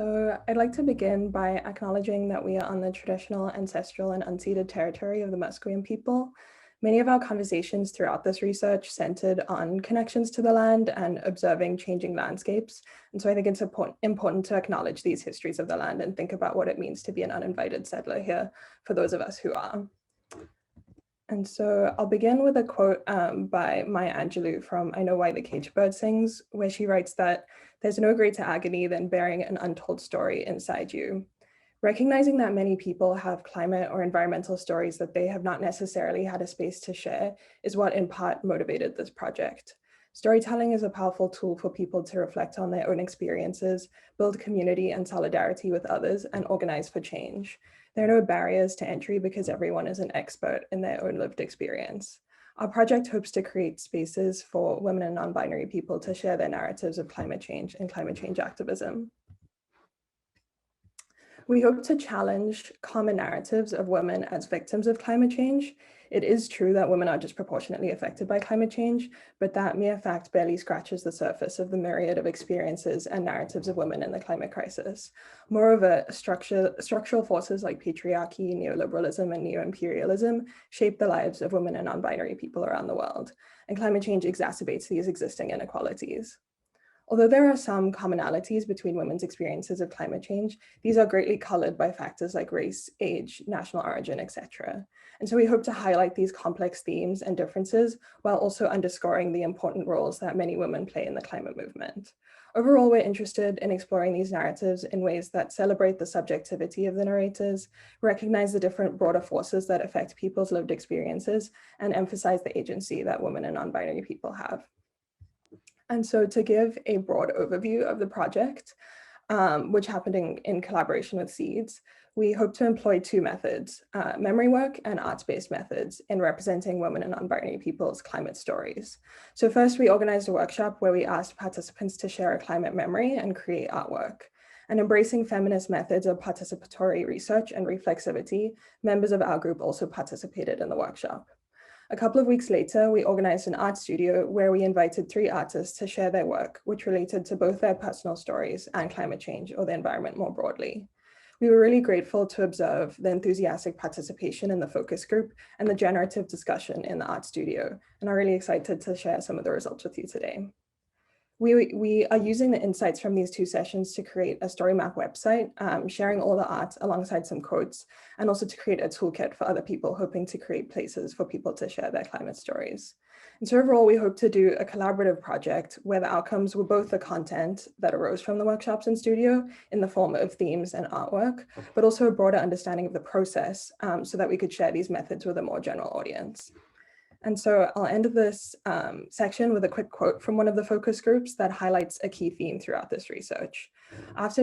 So I'd like to begin by acknowledging that we are on the traditional, ancestral, and unceded territory of the Musqueam people. Many of our conversations throughout this research centered on connections to the land and observing changing landscapes. And so I think it's important to acknowledge these histories of the land and think about what it means to be an uninvited settler here for those of us who are. And so I'll begin with a quote by Maya Angelou from I Know Why the Caged Bird Sings, where she writes that there's no greater agony than bearing an untold story inside you. Recognizing that many people have climate or environmental stories that they have not necessarily had a space to share is what in part motivated this project. Storytelling is a powerful tool for people to reflect on their own experiences, build community and solidarity with others, and organize for change. There are no barriers to entry because everyone is an expert in their own lived experience. Our project hopes to create spaces for women and non-binary people to share their narratives of climate change and climate change activism. We hope to challenge common narratives of women as victims of climate change. It is true that women are disproportionately affected by climate change, but that mere fact barely scratches the surface of the myriad of experiences and narratives of women in the climate crisis. Moreover, structural forces like patriarchy, neoliberalism, and neo-imperialism shape the lives of women and non-binary people around the world, and climate change exacerbates these existing inequalities. Although there are some commonalities between women's experiences of climate change, these are greatly colored by factors like race, age, national origin, etc. And so we hope to highlight these complex themes and differences while also underscoring the important roles that many women play in the climate movement. Overall, we're interested in exploring these narratives in ways that celebrate the subjectivity of the narrators, recognize the different broader forces that affect people's lived experiences, and emphasize the agency that women and non-binary people have. And so to give a broad overview of the project, which happened in collaboration with SEEDS, we hope to employ two methods, memory work and arts-based methods in representing women and non-binary people's climate stories. So first we organized a workshop where we asked participants to share a climate memory and create artwork. And embracing feminist methods of participatory research and reflexivity, members of our group also participated in the workshop. A couple of weeks later, we organized an art studio where we invited 3 artists to share their work, which related to both their personal stories and climate change or the environment more broadly. We were really grateful to observe the enthusiastic participation in the focus group and the generative discussion in the art studio, and are really excited to share some of the results with you today. We are using the insights from these 2 sessions to create a story map website, sharing all the art alongside some quotes, and also to create a toolkit for other people hoping to create places for people to share their climate stories. And so overall, we hope to do a collaborative project where the outcomes were both the content that arose from the workshops in studio in the form of themes and artwork, but also a broader understanding of the process so that we could share these methods with a more general audience. And so I'll end this section with a quick quote from one of the focus groups that highlights a key theme throughout this research. After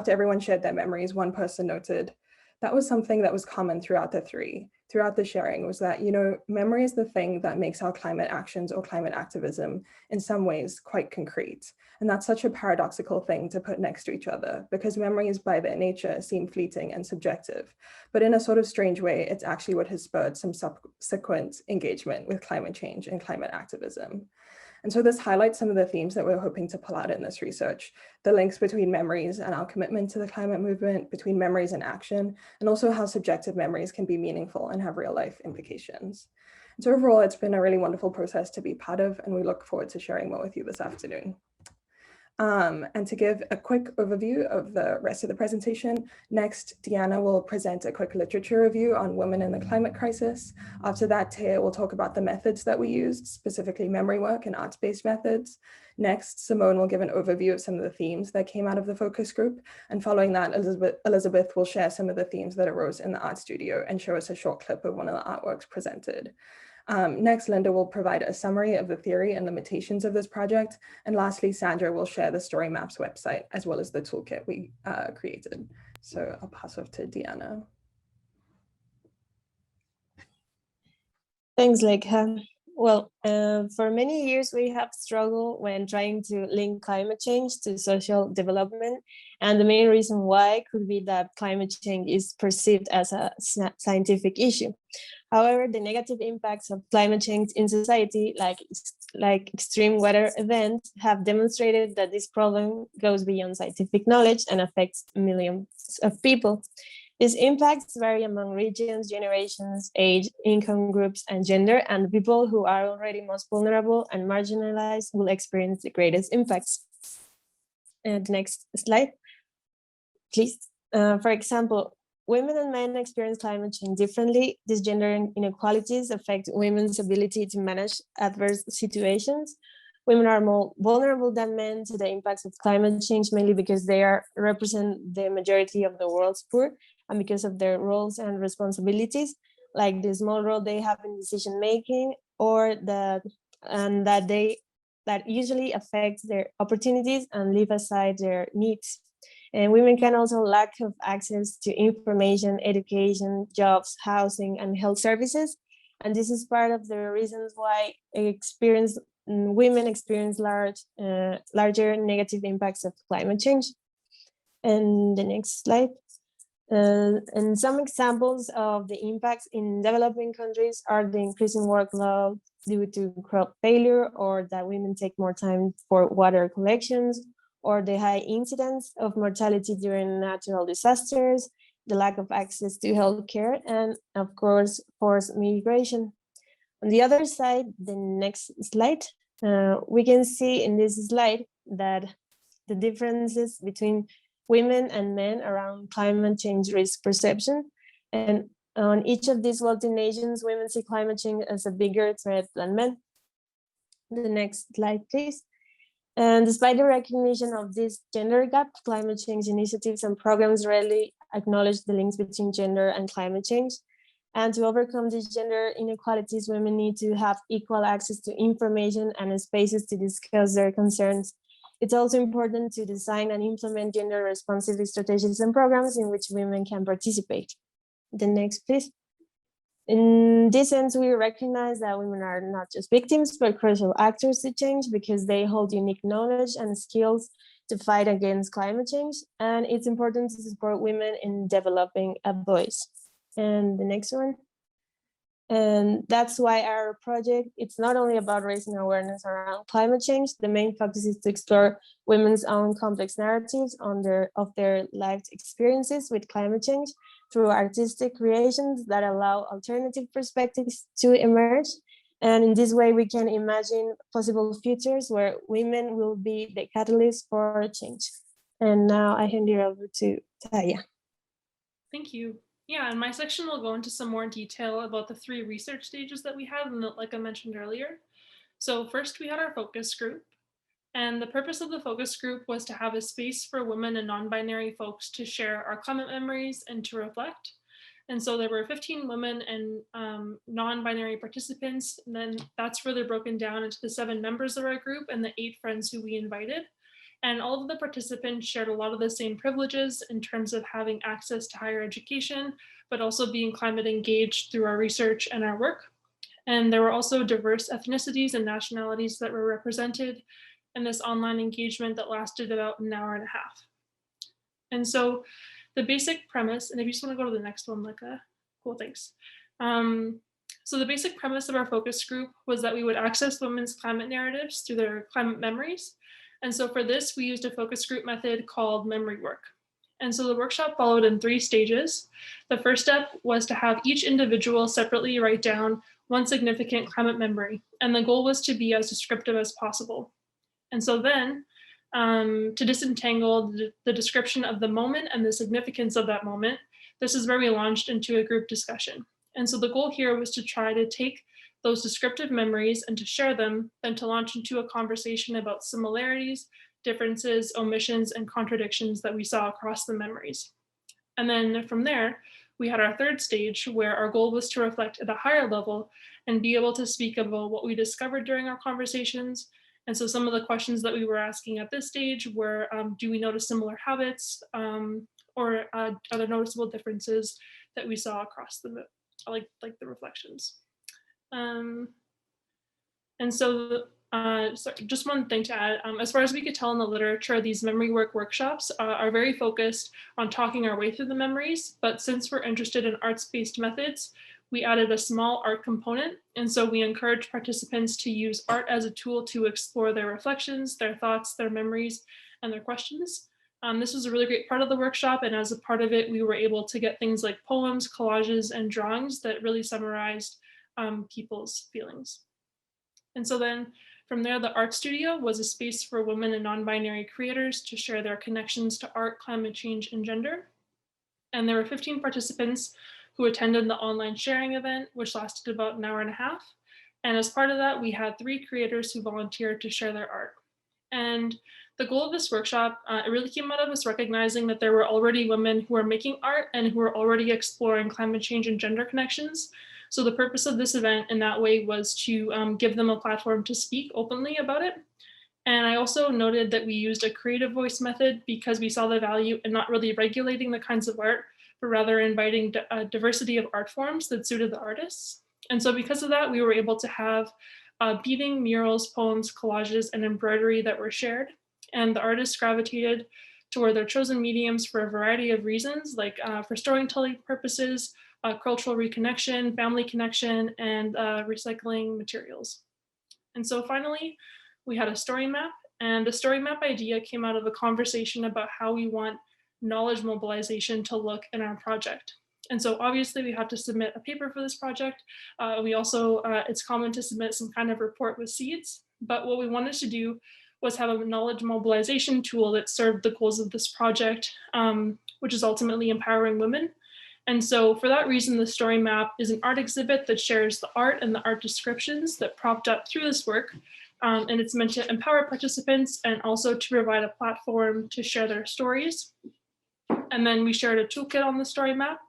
everyone shared their memories, one person noted, that was something that was common throughout the sharing was that, memory is the thing that makes our climate actions or climate activism in some ways quite concrete. And that's such a paradoxical thing to put next to each other because memories by their nature seem fleeting and subjective. But in a sort of strange way, it's actually what has spurred some subsequent engagement with climate change and climate activism. And so this highlights some of the themes that we're hoping to pull out in this research, the links between memories and our commitment to the climate movement, between memories and action, and also how subjective memories can be meaningful and have real life implications. And so overall, it's been a really wonderful process to be part of, and we look forward to sharing more with you this afternoon. And to give a quick overview of the rest of the presentation, next, Deanna will present a quick literature review on women in the climate crisis. After that, Taya will talk about the methods that we used, specifically memory work and arts-based methods. Next, Simone will give an overview of some of the themes that came out of the focus group. And following that, Elizabeth will share some of the themes that arose in the art studio and show us a short clip of one of the artworks presented. Next, Lindah will provide a summary of the theory and limitations of this project. And lastly, Sandra will share the Story Maps website as well as the toolkit we created. So I'll pass off to Deanna. Thanks, Lekha. Well, for many years, we have struggled when trying to link climate change to social development. And the main reason why could be that climate change is perceived as a scientific issue. However, the negative impacts of climate change in society, like like extreme weather events, have demonstrated that this problem goes beyond scientific knowledge and affects millions of people. These impacts vary among regions, generations, age, income groups, and gender, and the people who are already most vulnerable and marginalized will experience the greatest impacts. The next slide, please. For example, women and men experience climate change differently. These gender inequalities affect women's ability to manage adverse situations. Women are more vulnerable than men to the impacts of climate change, mainly because they represent the majority of the world's poor, and because of their roles and responsibilities, like the small role they have in decision making, or that usually affects their opportunities and leave aside their needs. And women can also lack of access to information, education, jobs, housing, and health services. And this is part of the reasons why women experience larger negative impacts of climate change. And the next slide. And some examples of the impacts in developing countries are the increasing workload due to crop failure, or that women take more time for water collections, or the high incidence of mortality during natural disasters, the lack of access to healthcare, and of course, forced migration. On the other side, the next slide, we can see in this slide that the differences between women and men around climate change risk perception. And on each of these wealthy nations, women see climate change as a bigger threat than men. The next slide, please. And despite the recognition of this gender gap, climate change initiatives and programs rarely acknowledge the links between gender and climate change. And to overcome these gender inequalities, women need to have equal access to information and spaces to discuss their concerns. It's also important to design and implement gender-responsive strategies and programs in which women can participate. The next, please. In this sense, we recognize that women are not just victims, but crucial actors to change, because they hold unique knowledge and skills to fight against climate change. And it's important to support women in developing a voice. And the next one. And that's why our project, it's not only about raising awareness around climate change. The main focus is to explore women's own complex narratives of their lived experiences with climate change through artistic creations that allow alternative perspectives to emerge. And in this way, we can imagine possible futures where women will be the catalyst for change. And now I hand it over to Taya. Thank you. Yeah, and my section will go into some more detail about the 3 research stages that we had, like I mentioned earlier. So first we had our focus group, and the purpose of the focus group was to have a space for women and non-binary folks to share our climate memories and to reflect. And so there were 15 women and non-binary participants, and then that's further broken down into the 7 members of our group and the 8 friends who we invited. And all of the participants shared a lot of the same privileges in terms of having access to higher education, but also being climate engaged through our research and our work. And there were also diverse ethnicities and nationalities that were represented in this online engagement that lasted about an hour and a half. And so the basic premise, and if you just want to go to the next one, Lekha, cool, thanks. So the basic premise of our focus group was that we would access women's climate narratives through their climate memories. And so for this, we used a focus group method called memory work. And so the workshop followed in 3 stages. The first step was to have each individual separately write down one significant climate memory. And the goal was to be as descriptive as possible. And so then, to disentangle the description of the moment and the significance of that moment, this is where we launched into a group discussion. And so the goal here was to try to take those descriptive memories and to share them, then to launch into a conversation about similarities, differences, omissions, and contradictions that we saw across the memories. And then from there, we had our 3rd stage, where our goal was to reflect at a higher level and be able to speak about what we discovered during our conversations. And so some of the questions that we were asking at this stage were, do we notice similar habits, or other noticeable differences that we saw across the the reflections. And so, just one thing to add, as far as we could tell in the literature, these memory work workshops are very focused on talking our way through the memories, but since we're interested in arts-based methods, we added a small art component. And so we encourage participants to use art as a tool to explore their reflections, their thoughts, their memories, and their questions. This was a really great part of the workshop. And as a part of it, we were able to get things like poems, collages, and drawings that really summarized people's feelings. And so then from there, the art studio was a space for women and non-binary creators to share their connections to art, climate change, and gender. And there were 15 participants who attended the online sharing event, which lasted about an hour and a half. And as part of that, we had 3 creators who volunteered to share their art. And the goal of this workshop, it really came out of us recognizing that there were already women who were making art and who were already exploring climate change and gender connections. So the purpose of this event in that way was to give them a platform to speak openly about it. And I also noted that we used a creative voice method because we saw the value in not really regulating the kinds of art, but rather inviting a diversity of art forms that suited the artists. And so because of that, we were able to have beading, murals, poems, collages, and embroidery that were shared. And the artists gravitated toward their chosen mediums for a variety of reasons, like for storytelling purposes, cultural reconnection, family connection, and recycling materials. And so finally, we had a story map, and the story map idea came out of a conversation about how we want knowledge mobilization to look in our project. And so obviously we have to submit a paper for this project. We also, it's common to submit some kind of report with SEEDS, but what we wanted to do was have a knowledge mobilization tool that served the goals of this project, which is ultimately empowering women. And so for that reason, the story map is an art exhibit that shares the art and the art descriptions that propped up through this work. And it's meant to empower participants and also to provide a platform to share their stories. And then we shared a toolkit on the story map.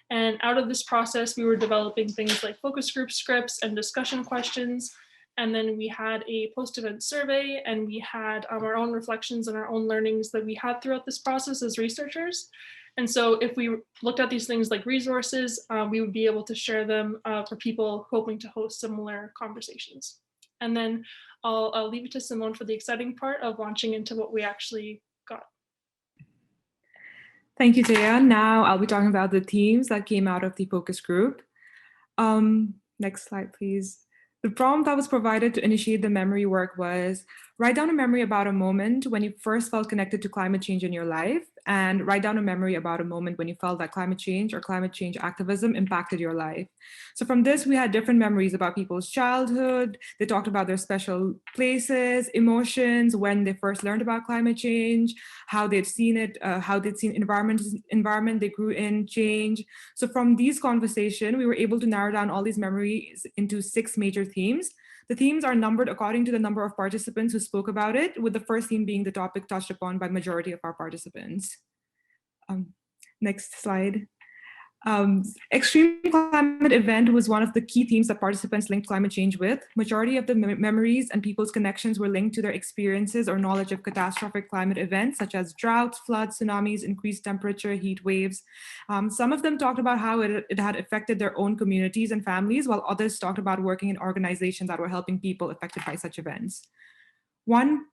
And out of this process, we were developing things like focus group scripts and discussion questions. And then we had a post-event survey, and we had our own reflections and our own learnings that we had throughout this process as researchers. And so if we looked at these things like resources, we would be able to share them for people hoping to host similar conversations. And then I'll leave it to Simone for the exciting part of launching into what we actually got. Thank you, Taya. Now I'll be talking about the themes that came out of the focus group. Next slide, please. The prompt that was provided to initiate the memory work was, write down a memory about a moment when you first felt connected to climate change in your life, and write down a memory about a moment when you felt that climate change or climate change activism impacted your life. So from this, we had different memories about people's childhood. They talked about their special places, emotions, when they first learned about climate change, how they've seen it, how they'd seen environment they grew in change. So from these conversations, we were able to narrow down all these memories into 6 major themes. The themes are numbered according to the number of participants who spoke about it, with the first theme being the topic touched upon by majority of our participants. Next slide. Extreme climate event was one of the key themes that participants linked climate change with. Majority of the memories and people's connections were linked to their experiences or knowledge of catastrophic climate events such as droughts, floods, tsunamis, increased temperature, heat waves. Some of them talked about how it had affected their own communities and families, while others talked about working in organizations that were helping people affected by such events. One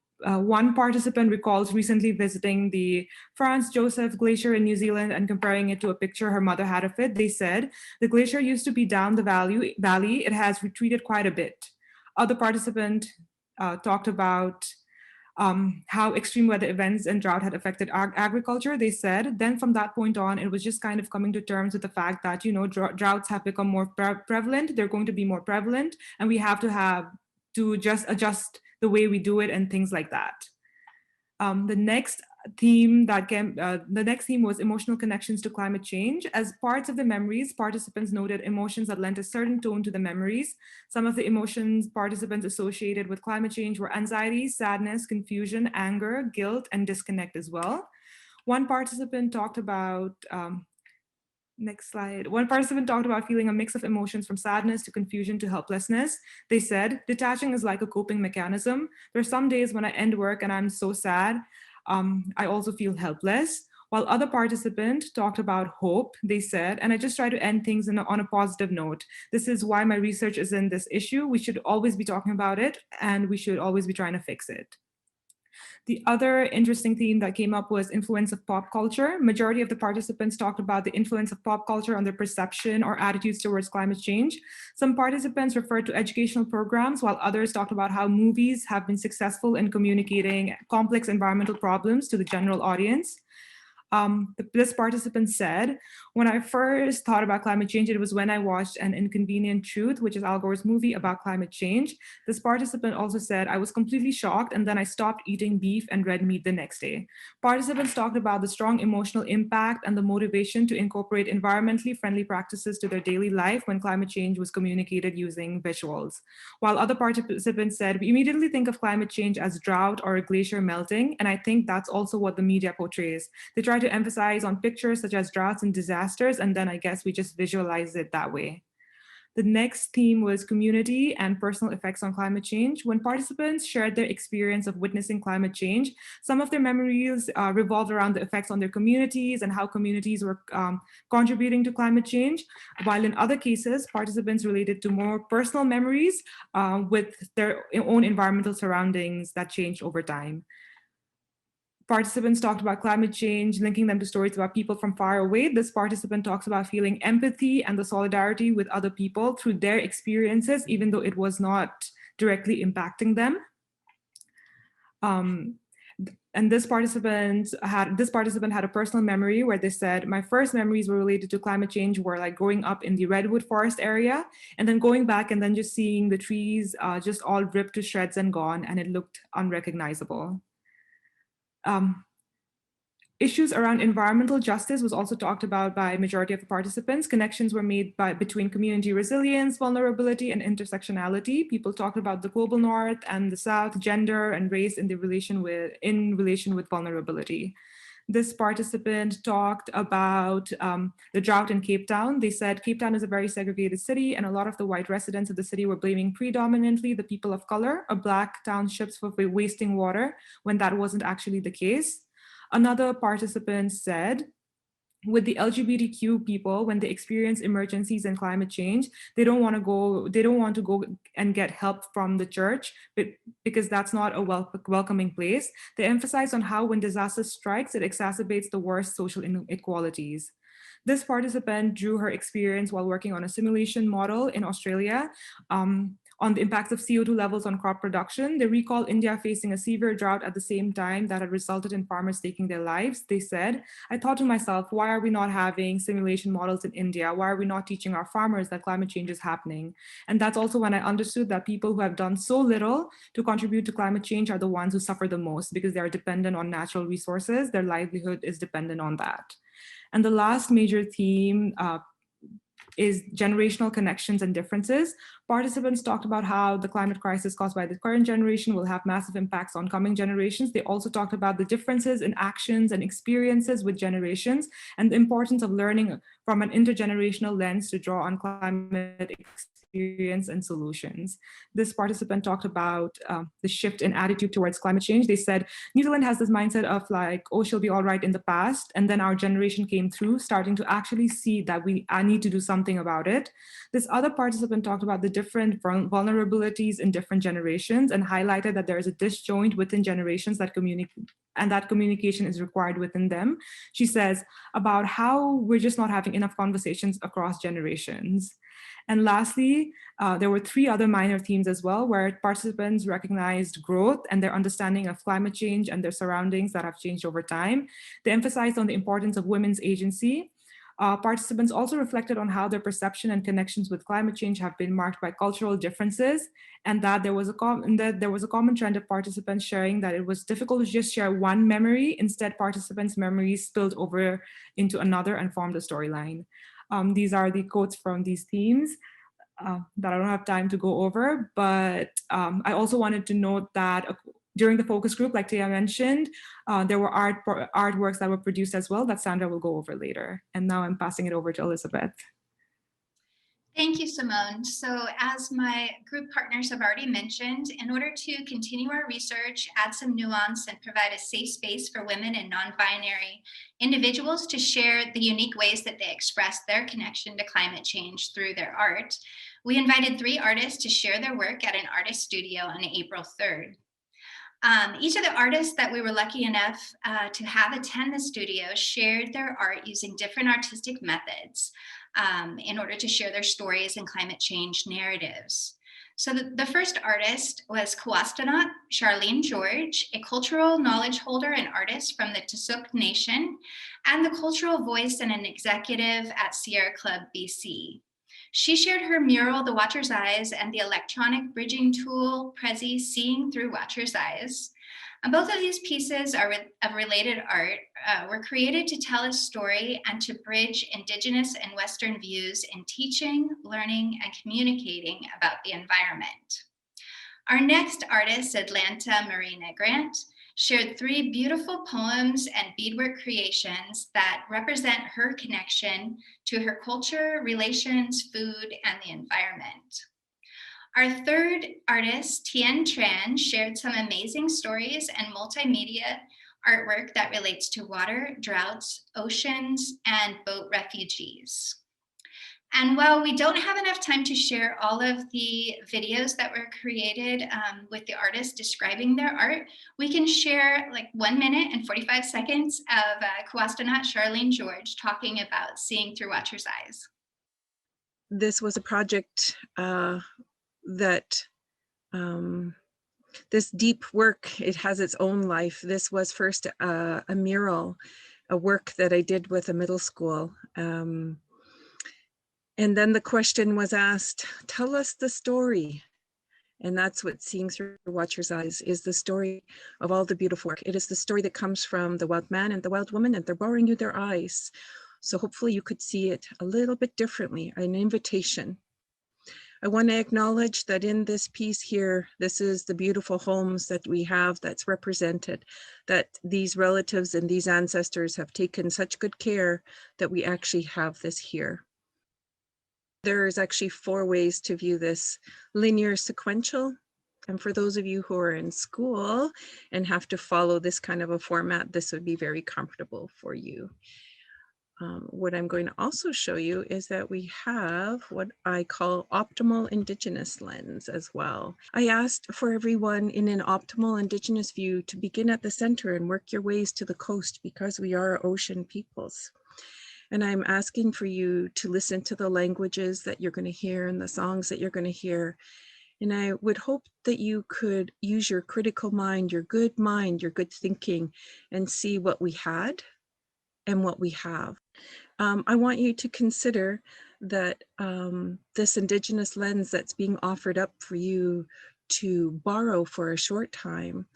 participant recalls recently visiting the Franz Joseph Glacier in New Zealand and comparing it to a picture her mother had of it. They said, the glacier used to be down the valley. It has retreated quite a bit. Other participant talked about how extreme weather events and drought had affected agriculture. They said, then from that point on, it was just kind of coming to terms with the fact that, you know, droughts have become more prevalent. They're going to be more prevalent, and we have to just adjust the way we do it and things like that. The next theme was emotional connections to climate change. As parts of the memories, participants noted emotions that lent a certain tone to the memories. Some of the emotions participants associated with climate change were anxiety, sadness, confusion, anger, guilt, and disconnect as well. One participant talked about next slide. One participant talked about feeling a mix of emotions from sadness to confusion to helplessness. They said, detaching is like a coping mechanism. There are some days when I end work and I'm so sad. I also feel helpless. While other participant talked about hope, they said, and I just try to end things on a positive note. This is why my research is in this issue. We should always be talking about it, and we should always be trying to fix it. The other interesting theme that came up was influence of pop culture. Majority of the participants talked about the influence of pop culture on their perception or attitudes towards climate change. Some participants referred to educational programs, while others talked about how movies have been successful in communicating complex environmental problems to the general audience. This participant said, when I first thought about climate change, it was when I watched An Inconvenient Truth, which is Al Gore's movie about climate change. This participant also said, I was completely shocked, and then I stopped eating beef and red meat the next day. Participants talked about the strong emotional impact and the motivation to incorporate environmentally friendly practices to their daily life when climate change was communicated using visuals. While other participants said, we immediately think of climate change as drought or a glacier melting, and I think that's also what the media portrays. They try to emphasize on pictures such as droughts and disasters, and then I guess we just visualize it that way. The next theme was community and personal effects on climate change. When participants shared their experience of witnessing climate change, some of their memories revolved around the effects on their communities and how communities were contributing to climate change, while in other cases, participants related to more personal memories with their own environmental surroundings that changed over time. Participants talked about climate change, linking them to stories about people from far away. This participant talks about feeling empathy and the solidarity with other people through their experiences, even though it was not directly impacting them. And this participant had a personal memory where they said, my first memories were related to climate change were like growing up in the redwood forest area and then going back and then just seeing the trees just all ripped to shreds and gone, and it looked unrecognizable. Issues around environmental justice was also talked about by a majority of the participants. Connections were made between community resilience, vulnerability, and intersectionality. People talked about the global north and the south, gender and race in relation with vulnerability. This participant talked about the drought in Cape Town. They said Cape Town is a very segregated city, and a lot of the white residents of the city were blaming predominantly the people of color or Black townships for wasting water, when that wasn't actually the case. Another participant said, with the LGBTQ people, when they experience emergencies and climate change, they don't want to go and get help from the church, because that's not a welcoming place. They emphasize on how when disaster strikes, it exacerbates the worst social inequalities. This participant drew her experience while working on a simulation model in Australia on the impacts of CO2 levels on crop production. They recall India facing a severe drought at the same time that had resulted in farmers taking their lives. They said, I thought to myself, why are we not having simulation models in India? Why are we not teaching our farmers that climate change is happening? And that's also when I understood that people who have done so little to contribute to climate change are the ones who suffer the most, because they are dependent on natural resources. Their livelihood is dependent on that. And the last major theme is generational connections and differences. Participants talked about how the climate crisis caused by the current generation will have massive impacts on coming generations. They also talked about the differences in actions and experiences with generations and the importance of learning from an intergenerational lens to draw on climate experience and solutions. This participant talked about the shift in attitude towards climate change. They said, New Zealand has this mindset of like, oh, she'll be all right in the past. And then our generation came through, starting to actually see that I need to do something about it. This other participant talked about the different vulnerabilities in different generations and highlighted that there is a disjoint within generations that communicate, and that communication is required within them. She says about how we're just not having enough conversations across generations. And lastly, there were 3 other minor themes as well, where participants recognized growth and their understanding of climate change and their surroundings that have changed over time. They emphasized on the importance of women's agency. Participants also reflected on how their perception and connections with climate change have been marked by cultural differences, and that there was a common trend of participants sharing that it was difficult to just share one memory. Instead, participants' memories spilled over into another and formed a storyline. These are the quotes from these themes that I don't have time to go over, but I also wanted to note that during the focus group, like Taya mentioned, there were artworks that were produced as well that Sandra will go over later. And now I'm passing it over to Elizabeth. Thank you, Simone. So as my group partners have already mentioned, in order to continue our research, add some nuance, and provide a safe space for women and non-binary individuals to share the unique ways that they express their connection to climate change through their art, we invited 3 artists to share their work at an artist studio on April 3rd. Each of the artists that we were lucky enough to have attend the studio shared their art using different artistic methods in order to share their stories and climate change narratives. So the first artist was Kewasdinat Charlene George, a cultural knowledge holder and artist from the Tusuk Nation, and the cultural voice and an executive at Sierra Club, BC. She shared her mural, The Watcher's Eyes, and the electronic bridging tool, Prezi, Seeing Through Watcher's Eyes. And both of these pieces of related art were created to tell a story and to bridge Indigenous and Western views in teaching, learning, and communicating about the environment. Our next artist, Atlanta Marina Grant, shared 3 beautiful poems and beadwork creations that represent her connection to her culture, relations, food, and the environment. Our third artist, Tien Tran, shared some amazing stories and multimedia artwork that relates to water, droughts, oceans, and boat refugees. And while we don't have enough time to share all of the videos that were created with the artists describing their art, we can share like 1 minute and 45 seconds of Kewasdinat Charlene George talking about Seeing Through Watcher's Eyes. This was a project that this deep work, it has its own life. This was first a mural, a work that I did with a middle school. And then the question was asked, tell us the story. And that's what Seeing Through Watcher's Eyes is, the story of all the beautiful work. It is the story that comes from the wild man and the wild woman, and they're borrowing you their eyes. So hopefully you could see it a little bit differently, an invitation. I want to acknowledge that in this piece here, this is the beautiful homes that we have that's represented, that these relatives and these ancestors have taken such good care that we actually have this here. There's actually 4 ways to view this: linear, sequential. And for those of you who are in school and have to follow this kind of a format, this would be very comfortable for you. What I'm going to also show you is that we have what I call optimal Indigenous lens as well. I asked for everyone in an optimal Indigenous view to begin at the center and work your ways to the coast, because we are ocean peoples. And I'm asking for you to listen to the languages that you're going to hear and the songs that you're going to hear. And I would hope that you could use your critical mind, your good thinking, and see what we had and what we have. I want you to consider that this Indigenous lens that's being offered up for you to borrow for a short time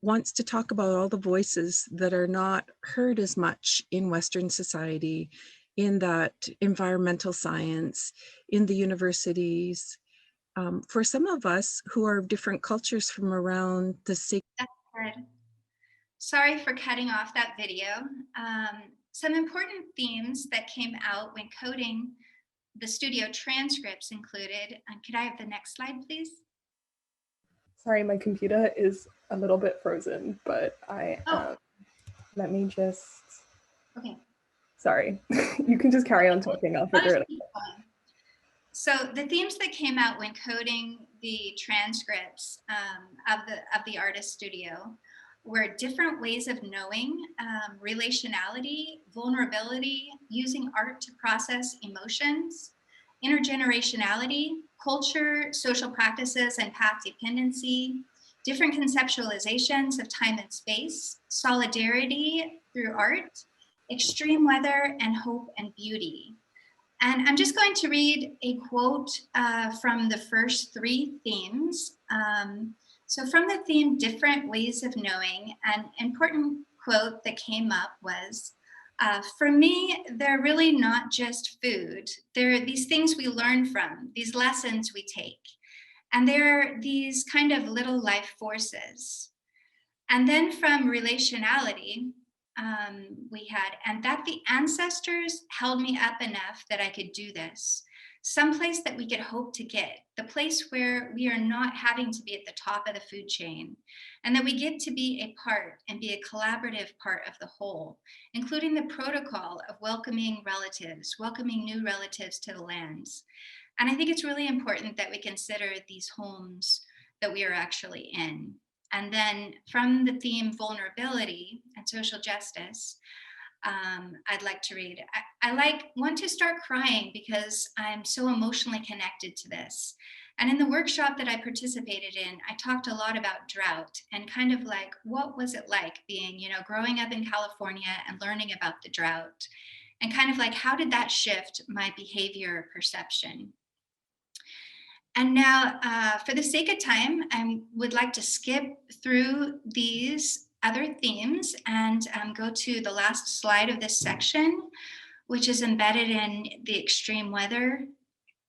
wants to talk about all the voices that are not heard as much in Western society, in that environmental science, in the universities. For some of us who are of different cultures from around the same. That's good. Sorry for cutting off that video. Some important themes that came out when coding the studio transcripts included, could I have the next slide, please? Sorry, my computer is a little bit frozen, but let me just, Okay. sorry, you can just carry on talking, I'll figure it out. So the themes that came out when coding the transcripts of the artist studio were different ways of knowing, relationality, vulnerability, using art to process emotions, intergenerationality, culture, social practices, and path dependency, different conceptualizations of time and space, solidarity through art, extreme weather, and hope and beauty. And I'm just going to read a quote from the first 3 themes. So from the theme, different ways of knowing, an important quote that came up was, for me, they're really not just food. They're these things we learn from, these lessons we take. And they're these kind of little life forces. And then from relationality, we had, and that the ancestors held me up enough that I could do this. Someplace that we could hope to get, the place where we are not having to be at the top of the food chain, and that we get to be a part and be a collaborative part of the whole, including the protocol of welcoming relatives, welcoming new relatives to the lands. And I think it's really important that we consider these homes that we are actually in. And then from the theme vulnerability and social justice, I'd like to read. I want to start crying because I'm so emotionally connected to this. And in the workshop that I participated in, I talked a lot about drought and kind of like, what was it like being, growing up in California and learning about the drought? And kind of like, how did that shift my behavior or perception? And now, for the sake of time, I would like to skip through these other themes and go to the last slide of this section, which is embedded in the extreme weather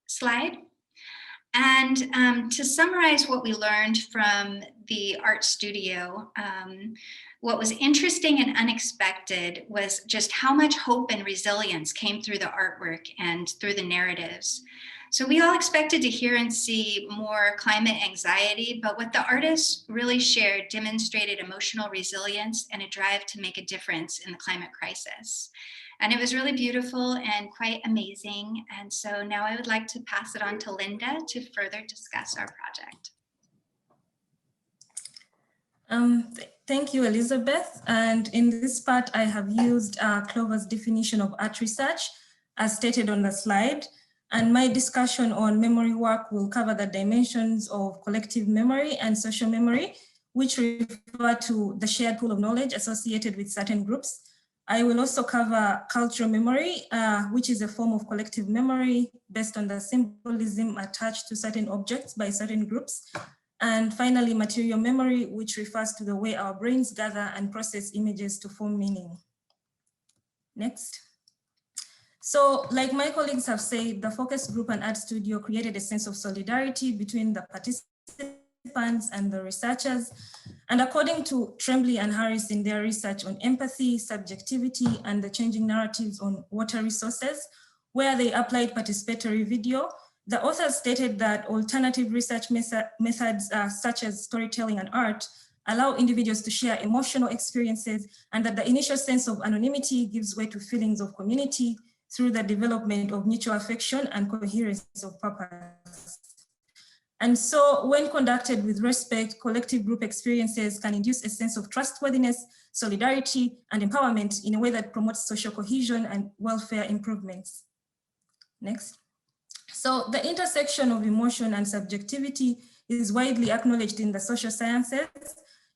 slide. And to summarize what we learned from the art studio, what was interesting and unexpected was just how much hope and resilience came through the artwork and through the narratives. So we all expected to hear and see more climate anxiety, but what the artists really shared demonstrated emotional resilience and a drive to make a difference in the climate crisis. And it was really beautiful and quite amazing. And so now I would like to pass it on to Lindah to further discuss our project. Thank you, Elizabeth. And in this part, I have used Clover's definition of art research as stated on the slide. And my discussion on memory work will cover the dimensions of collective memory and social memory, which refer to the shared pool of knowledge associated with certain groups. I will also cover cultural memory, which is a form of collective memory based on the symbolism attached to certain objects by certain groups. And finally, material memory, which refers to the way our brains gather and process images to form meaning. Next. So, like my colleagues have said, the focus group and art studio created a sense of solidarity between the participants and the researchers. And according to Tremblay and Harris in their research on empathy, subjectivity, and the changing narratives on water resources, where they applied participatory video, the authors stated that alternative research methods such as storytelling and art allow individuals to share emotional experiences, and that the initial sense of anonymity gives way to feelings of community through the development of mutual affection and coherence of purpose. And so when conducted with respect, collective group experiences can induce a sense of trustworthiness, solidarity, and empowerment in a way that promotes social cohesion and welfare improvements. Next. So the intersection of emotion and subjectivity is widely acknowledged in the social sciences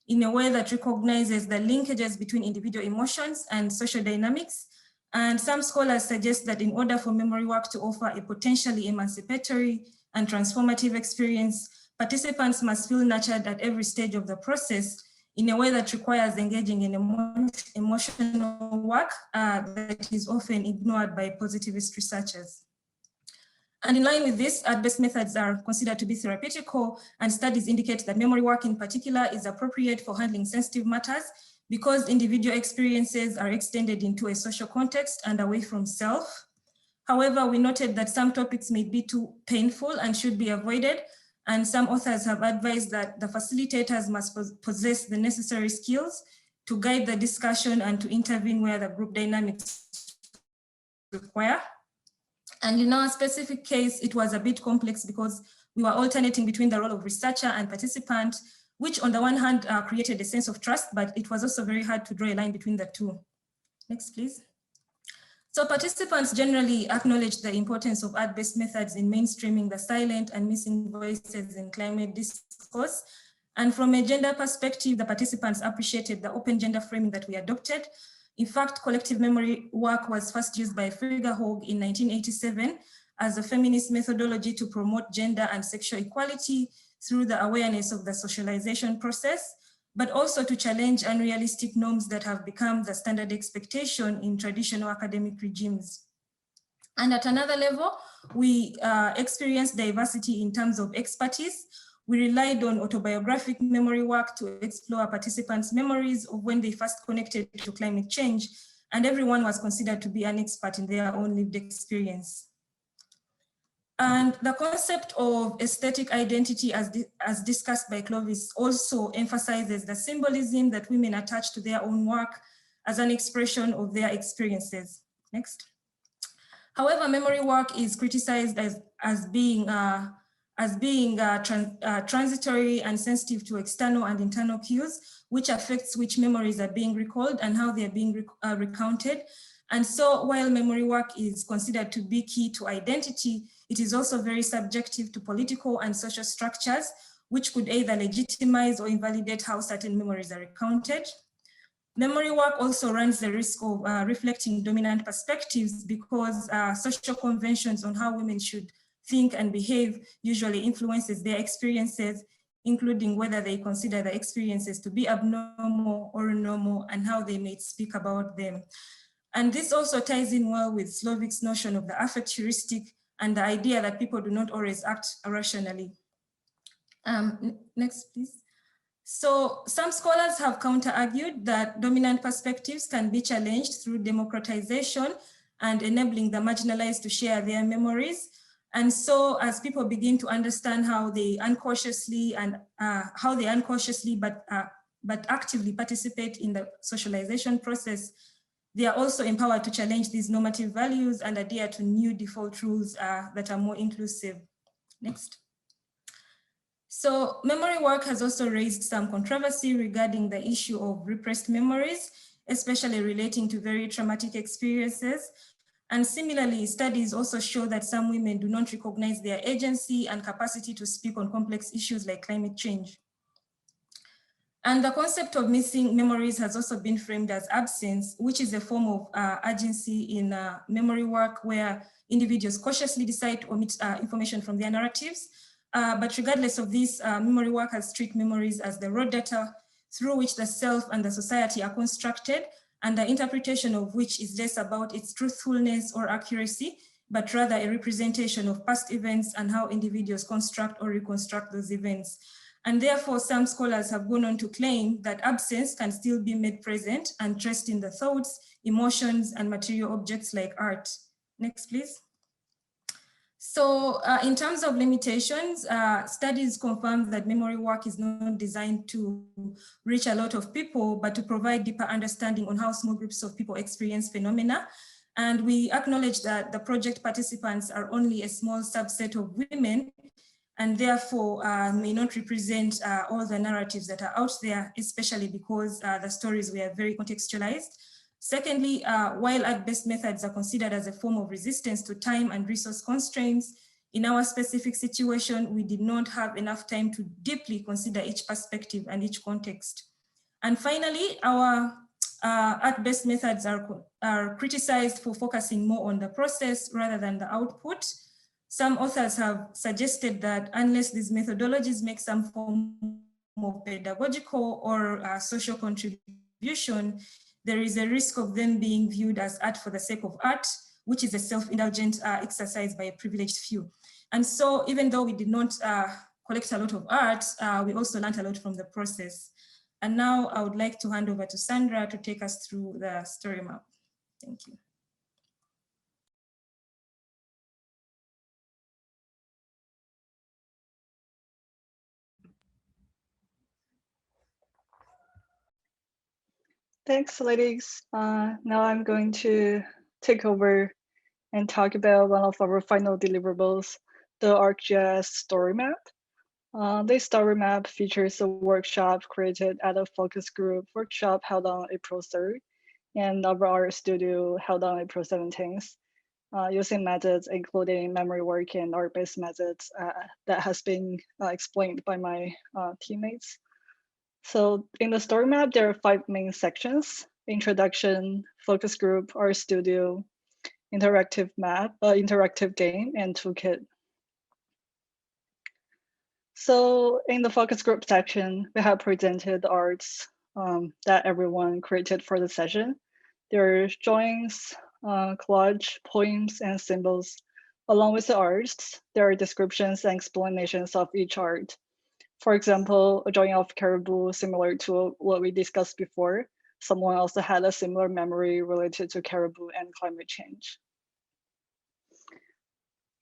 in a way that recognizes the linkages between individual emotions and social dynamics. And some scholars suggest that in order for memory work to offer a potentially emancipatory and transformative experience, participants must feel nurtured at every stage of the process in a way that requires engaging in emotional work that is often ignored by positivist researchers. And in line with this, art-based methods are considered to be therapeutical, and studies indicate that memory work in particular is appropriate for handling sensitive matters because individual experiences are extended into a social context and away from self. However, we noted that some topics may be too painful and should be avoided, and some authors have advised that the facilitators must possess the necessary skills to guide the discussion and to intervene where the group dynamics require. And in our specific case, it was a bit complex because we were alternating between the role of researcher and participant, which on the one hand created a sense of trust, but it was also very hard to draw a line between the two. Next, please. So participants generally acknowledge the importance of art-based methods in mainstreaming the silent and missing voices in climate discourse. And from a gender perspective, the participants appreciated the open gender framing that we adopted. In fact, collective memory work was first used by Frigga Haug in 1987 as a feminist methodology to promote gender and sexual equality through the awareness of the socialization process, but also to challenge unrealistic norms that have become the standard expectation in traditional academic regimes. And at another level, we experienced diversity in terms of expertise. We relied on autobiographic memory work to explore participants' memories of when they first connected to climate change, and everyone was considered to be an expert in their own lived experience. And the concept of aesthetic identity as discussed by Clovis also emphasizes the symbolism that women attach to their own work as an expression of their experiences. Next. However, memory work is criticized as being as being transitory and sensitive to external and internal cues, which affects which memories are being recalled and how they are being recounted. And so while memory work is considered to be key to identity, it is also very subjective to political and social structures, which could either legitimize or invalidate how certain memories are recounted. Memory work also runs the risk of reflecting dominant perspectives because social conventions on how women should think and behave usually influences their experiences, including whether they consider the experiences to be abnormal or normal and how they may speak about them. And this also ties in well with Slovik's notion of the affect heuristic and the idea that people do not always act rationally. Next, please. So some scholars have counter-argued that dominant perspectives can be challenged through democratization and enabling the marginalized to share their memories. And so as people begin to understand how they unconsciously but actively participate in the socialization process, they are also empowered to challenge these normative values and adhere to new default rules that are more inclusive. Next. So memory work has also raised some controversy regarding the issue of repressed memories, especially relating to very traumatic experiences. And similarly, studies also show that some women do not recognize their agency and capacity to speak on complex issues like climate change. And the concept of missing memories has also been framed as absence, which is a form of agency in memory work where individuals cautiously decide to omit information from their narratives. But regardless of this, memory work has treated memories as the raw data through which the self and the society are constructed, and the interpretation of which is less about its truthfulness or accuracy, but rather a representation of past events and how individuals construct or reconstruct those events. And therefore, some scholars have gone on to claim that absence can still be made present and traced in the thoughts, emotions, and material objects like art. Next, please. So in terms of limitations, studies confirm that memory work is not designed to reach a lot of people, but to provide deeper understanding on how small groups of people experience phenomena. And we acknowledge that the project participants are only a small subset of women, and therefore may not represent all the narratives that are out there, especially because the stories were very contextualized. Secondly, while art-based methods are considered as a form of resistance to time and resource constraints, in our specific situation, we did not have enough time to deeply consider each perspective and each context. And finally, our art-based methods are criticized for focusing more on the process rather than the output. Some authors have suggested that unless these methodologies make some form of pedagogical or social contribution, there is a risk of them being viewed as art for the sake of art, which is a self-indulgent exercise by a privileged few. And so even though we did not collect a lot of art, we also learned a lot from the process. And now I would like to hand over to Sandra to take us through the story map. Thank you. Thanks, ladies. Now I'm going to take over and talk about one of our final deliverables, the ArcGIS story map. This story map features a workshop created at a focus group workshop held on April 3rd and our art studio held on April 17th, using methods including memory work and art-based methods that has been explained by my teammates. So in the story map, there are 5 main sections: introduction, focus group, art studio, interactive map, interactive game, and toolkit. So in the focus group section, we have presented the arts that everyone created for the session. There are drawings, collage, poems, and symbols. Along with the arts, there are descriptions and explanations of each art. For example, a drawing of caribou similar to what we discussed before. Someone also had a similar memory related to caribou and climate change.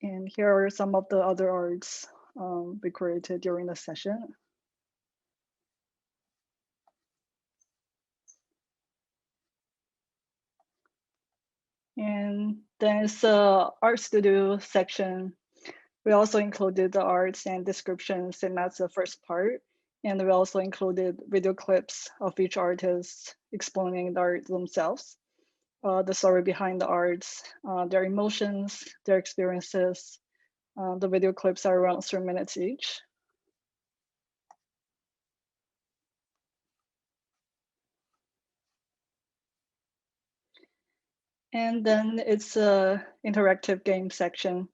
And here are some of the other arts we created during the session. And then it's the art studio section. We also included the arts and descriptions in that's the first part. And we also included video clips of each artist explaining the art themselves, the story behind the arts, their emotions, their experiences. The video clips are around 3 minutes each. And then it's an interactive game section.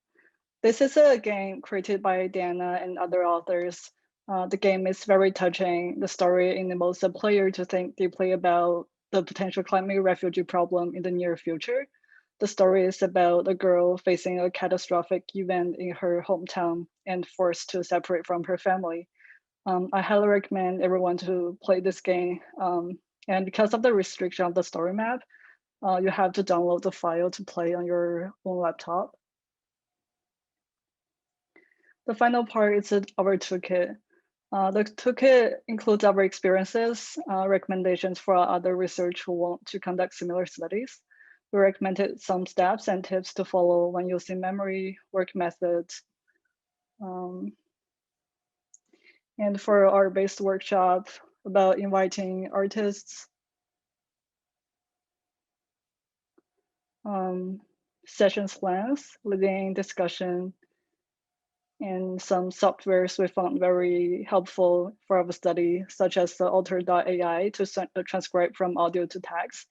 This is a game created by Diana and other authors. The game is very touching. The story enables the player to think deeply about the potential climate refugee problem in the near future. The story is about a girl facing a catastrophic event in her hometown and forced to separate from her family. I highly recommend everyone to play this game. And because of the restriction of the story map, you have to download the file to play on your own laptop. The final part is our toolkit. The toolkit includes our experiences, recommendations for other researchers who want to conduct similar studies. We recommended some steps and tips to follow when using memory, work methods. And for our art-based workshop about inviting artists, sessions plans, leading discussion, and some softwares we found very helpful for our study, such as the alter.ai to transcribe from audio to text,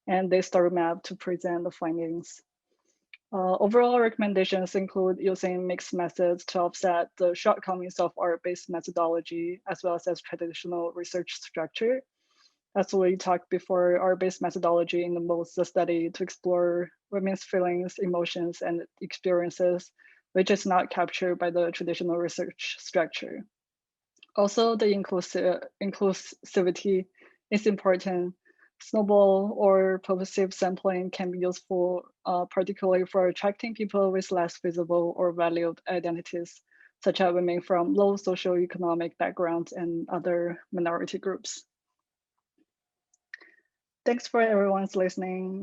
and the story map to present the findings. Overall recommendations include using mixed methods to offset the shortcomings of art-based methodology, as well as traditional research structure. As we talked before, art-based methodology involves the study to explore women's feelings, emotions, and experiences, which is not captured by the traditional research structure. Also, the inclusivity is important. Snowball or purposive sampling can be useful, particularly for attracting people with less visible or valued identities, such as women from low socioeconomic backgrounds and other minority groups. Thanks for everyone's listening.